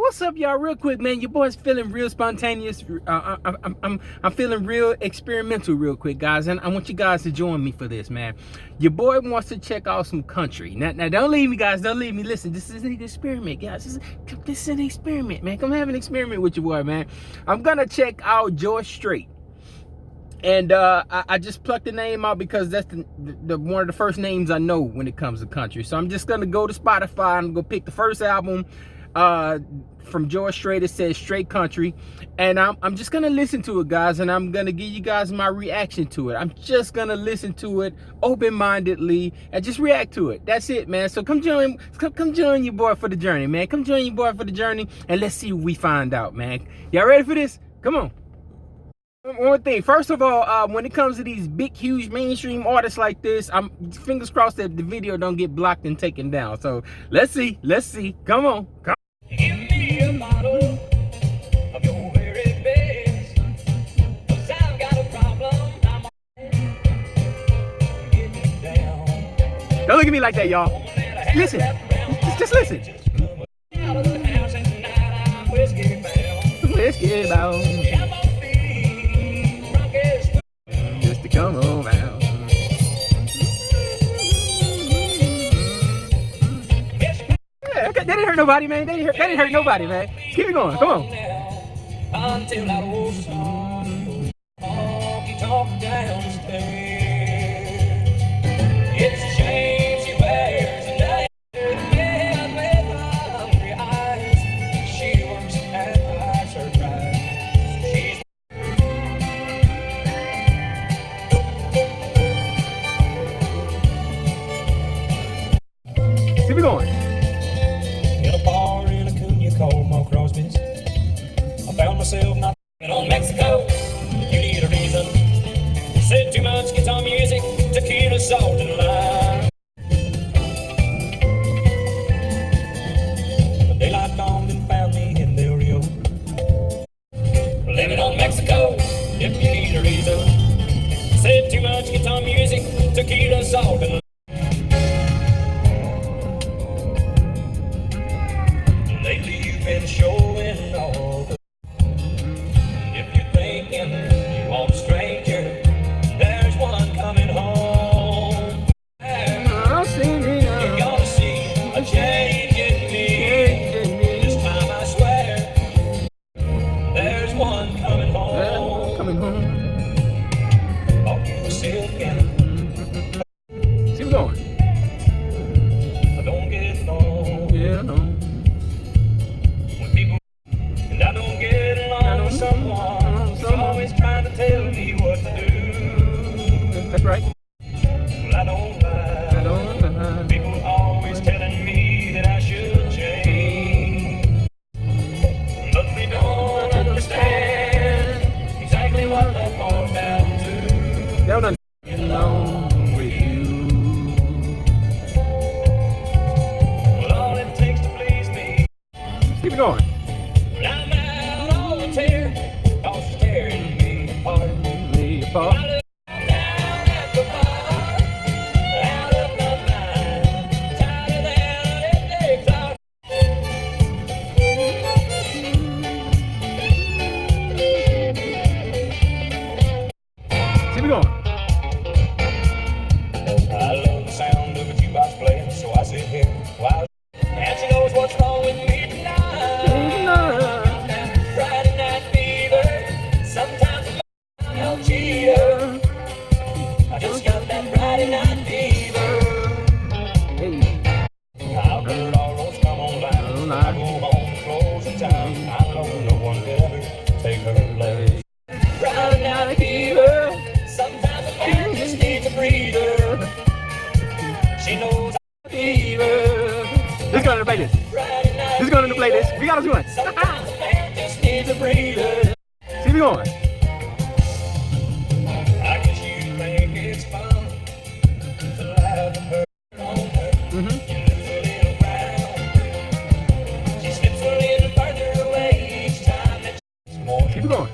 what's up, y'all? Real quick, man. Your boy's feeling real spontaneous. I'm feeling real experimental, real quick, guys. And I want you guys to join me for this, man. Your boy wants to check out some country. Now, don't leave me, guys. Don't leave me. Listen, this is an experiment, guys. This is an experiment, man. Come have an experiment with your boy, man. I'm gonna check out George Strait. And I just plucked the name out because that's the one of the first names I know when it comes to country. So I'm just gonna go to Spotify and go pick the first album from George Strait. It says Straight Country, and I'm just gonna listen to it, guys, and I'm gonna give you guys my reaction to it. I'm just gonna listen to it open-mindedly and just react to it. That's it, man. So come join your boy for the journey, man. Come join your boy for the journey, and let's see what we find out, man. Y'all ready for this? Come on. One thing, first of all, when it comes to these big, huge mainstream artists like this, I'm fingers crossed that the video don't get blocked and taken down. So let's see. Come on. Give me a bottle of your very best, 'cause I've got a problem. I'm getting down. Don't look at me like that, y'all. Listen. Just listen. Out of the house at night, I'm whiskey bound. Whiskey bound. I'm on feet, drunk as Just to come on out. Yeah, okay. That didn't hurt nobody, man. That didn't hurt nobody, man. Keep it going. Come on. until I was gone. Talk downstairs. It's a shame she wears a night bed with hungry eyes. She works at her pride. She's Keep it going. in a bar in Acuna called Mo Crosby's. I found myself not on Mexico. You need a reason. Said too much guitar music, tequila, salt, and lime. But daylight dawned and found me in Del Rio. Living on Mexico, if you need a reason. Said too much guitar music, tequila, salt, and lime. Lately you've been showing off. If you're thinking you want a stranger, there's one coming home. I'll sing it You're out. gonna see a change in me. This time I swear, there's one coming home. Coming home. Oh, you silken, Keep going. I don't get along Yeah, no. with people, and I don't get along with someone who's always trying to tell me what to do. That's right. Well, I don't I mind. don't People always telling me that I should change, but they don't understand exactly what that boils down to. That one Get along with you. Well, all it takes to please me. Keep it going. Well, I'm out on a tear, 'cause she's tearing me apart. Me apart. I look down at the bar, out of my mind, tighter than it takes out. Keep it going. I love the sound of a jukebox playing, so I sit here while and she knows what's wrong with me tonight. Friday night fever, sometimes I'm no cheater. I just got that Friday night fever. Hey. I've heard all those come on down. I go home close the town. I know no one could ever take her place. Friday night fever, sometimes a man just needs a breather. She knows I'm fever. Let's go to play this. Friday night Let's go to play this. We gotta do it. sometimes a man just needs a breather. Keep it going. I guess you think it's fun to laugh at her on her. You lose a little ground. She slips a little further away each time that she's more. Keep it going.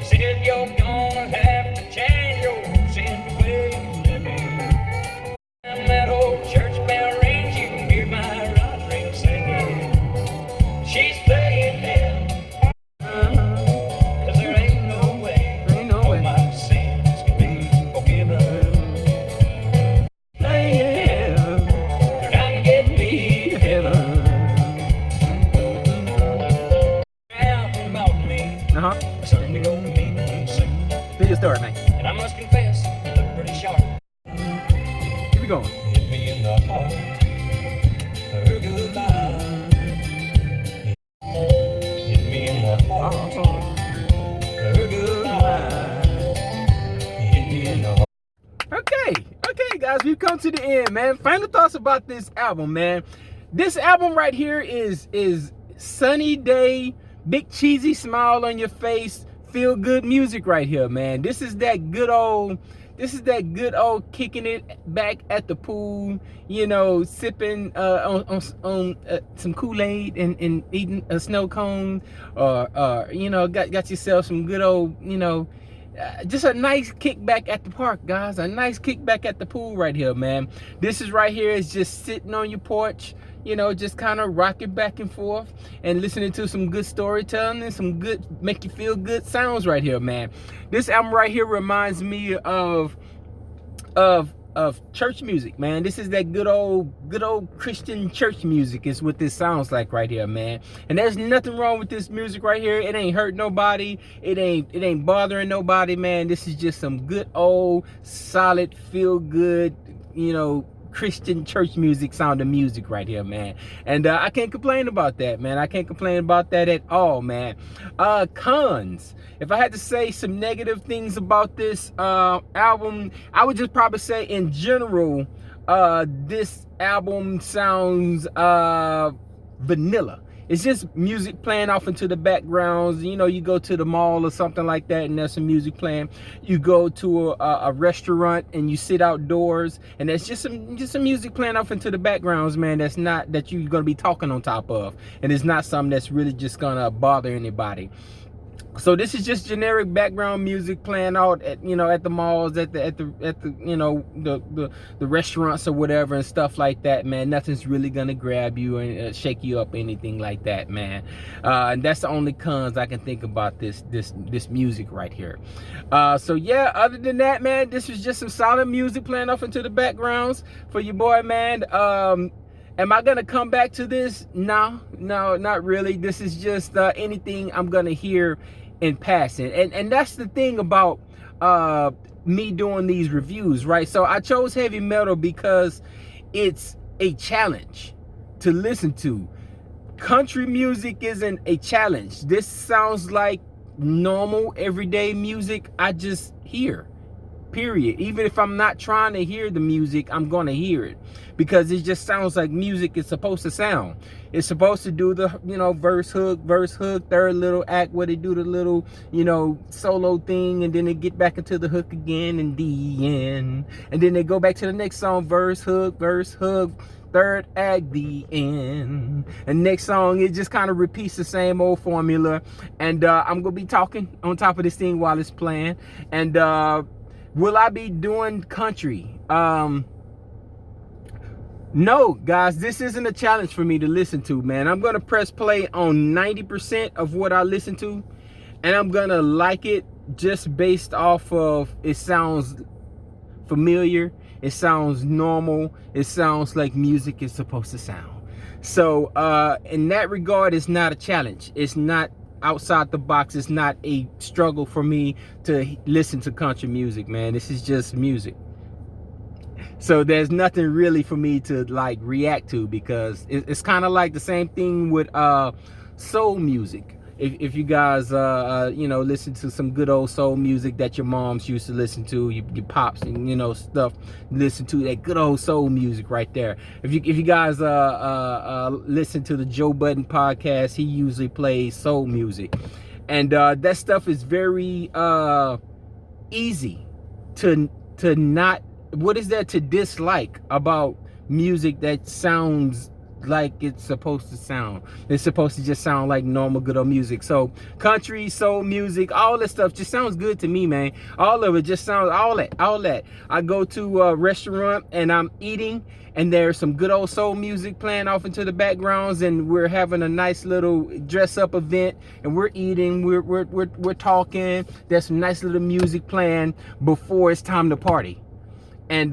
Said you're gonna have to change your simple way of living. And that old church bell rings, you can hear my rod ring singing. She's playing to the end, man. Final thoughts about this album, man. This album right here is sunny day, big cheesy smile on your face, feel good music right here, man. This is that good old kicking it back at the pool, you know, sipping on some Kool-Aid and eating a snow cone, or you know, got yourself some good old, you know, just a nice kickback at the park, guys. A nice kickback at the pool right here, man. This is right here is just sitting on your porch, you know, just kind of rocking back and forth and listening to some good storytelling and some good, make you feel good sounds right here, man. This album right here reminds me of church music, man. This is that good old Christian church music is what this sounds like right here, man. And there's nothing wrong with this music right here. It ain't hurt nobody. It ain't bothering nobody, man. This is just some good old solid feel good, you know, Christian church music sound of music right here, man. And I can't complain about that, man. I can't complain about that at all, man. Cons. If I had to say some negative things about this album, I would just probably say in general, this album sounds vanilla. It's just music playing off into the backgrounds. You know, you go to the mall or something like that and there's some music playing. You go to a restaurant and you sit outdoors and there's just some music playing off into the backgrounds, man. That's not that you're gonna be talking on top of, and it's not something that's really just gonna bother anybody. So this is just generic background music playing out at, you know, at the malls, at the you know, the restaurants or whatever and stuff like that, man. Nothing's really gonna grab you and shake you up, anything like that, man. And that's the only cons I can think about this music right here. So yeah, other than that, man, this was just some solid music playing off into the backgrounds for your boy, man. Am I gonna come back to this? No, not really. This is just anything I'm gonna hear in passing, and that's the thing about me doing these reviews, right? So I chose heavy metal because it's a challenge to listen to. Country music isn't a challenge. This sounds like normal everyday music I just hear, period. Even if I'm not trying to hear the music, I'm gonna hear it because it just sounds like music is supposed to sound. It's supposed to do the, you know, verse hook, third little act where they do the little, you know, solo thing, and then they get back into the hook again and the end, and then they go back to the next song, verse hook, third act, the end, and next song it just kind of repeats the same old formula. And I'm gonna be talking on top of this thing while it's playing. And will I be doing country? No, guys, this isn't a challenge for me to listen to, man. I'm gonna press play on 90% of what I listen to, and I'm gonna like it just based off of it sounds familiar, it sounds normal, it sounds like music is supposed to sound. So in that regard, it's not a challenge. It's not outside the box. It's not a struggle for me to listen to country music, man. This is just music. So there's nothing really for me to like react to, because it's kind of like the same thing with soul music. If you guys you know, listen to some good old soul music that your moms used to listen to, your pops and, you know, stuff, listen to that good old soul music right there. If you guys listen to the Joe Budden podcast, he usually plays soul music, and that stuff is very easy to not, what is there to dislike about music that sounds like it's supposed to sound? It's supposed to just sound like normal good old music. So country, soul music, all this stuff just sounds good to me, man. All of it just sounds, all that. I go to a restaurant and I'm eating, and there's some good old soul music playing off into the backgrounds, and we're having a nice little dress up event, and we're eating, we're talking, there's some nice little music playing before it's time to party. And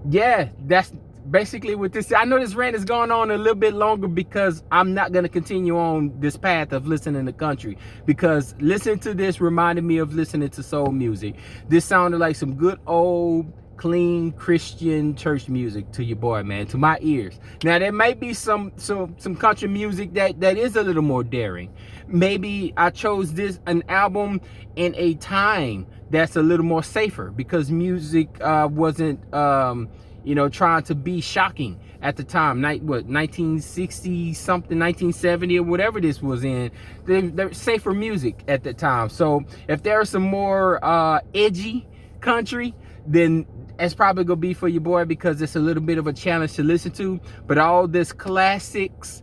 yeah, that's basically what this, I know this rant is going on a little bit longer because I'm not going to continue on this path of listening to country, because listening to this reminded me of listening to soul music. This sounded like some good old clean Christian church music to your boy, man, to my ears. Now there may be some country music that is a little more daring. Maybe I chose an album in a time that's a little more safer, because music wasn't trying to be shocking at the time. 1960 something, 1970 or whatever this was in. They're safer music at the time. So if there's some more edgy country, then it's probably gonna be for your boy, because it's a little bit of a challenge to listen to. But all of these classics,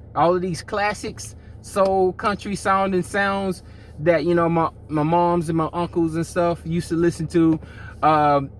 soul country sounding sounds that my moms and my uncles and stuff used to listen to,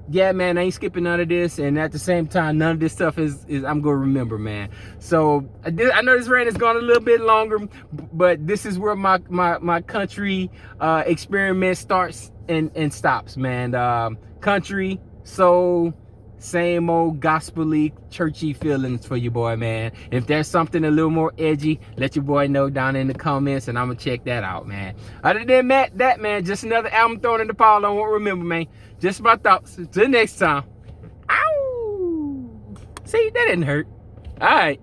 yeah, man, I ain't skipping none of this. And at the same time, none of this stuff is I'm gonna remember, man. So I know this rant is going a little bit longer, but this is where my country experiment starts and stops, man. Country, soul, same old gospel-y, churchy feelings for your boy, man. If there's something a little more edgy, let your boy know down in the comments, and I'm gonna check that out, man. Other than that, man, just another album thrown in the pile. I won't remember, man. Just my thoughts. Till next time. Ow! See, that didn't hurt. All right.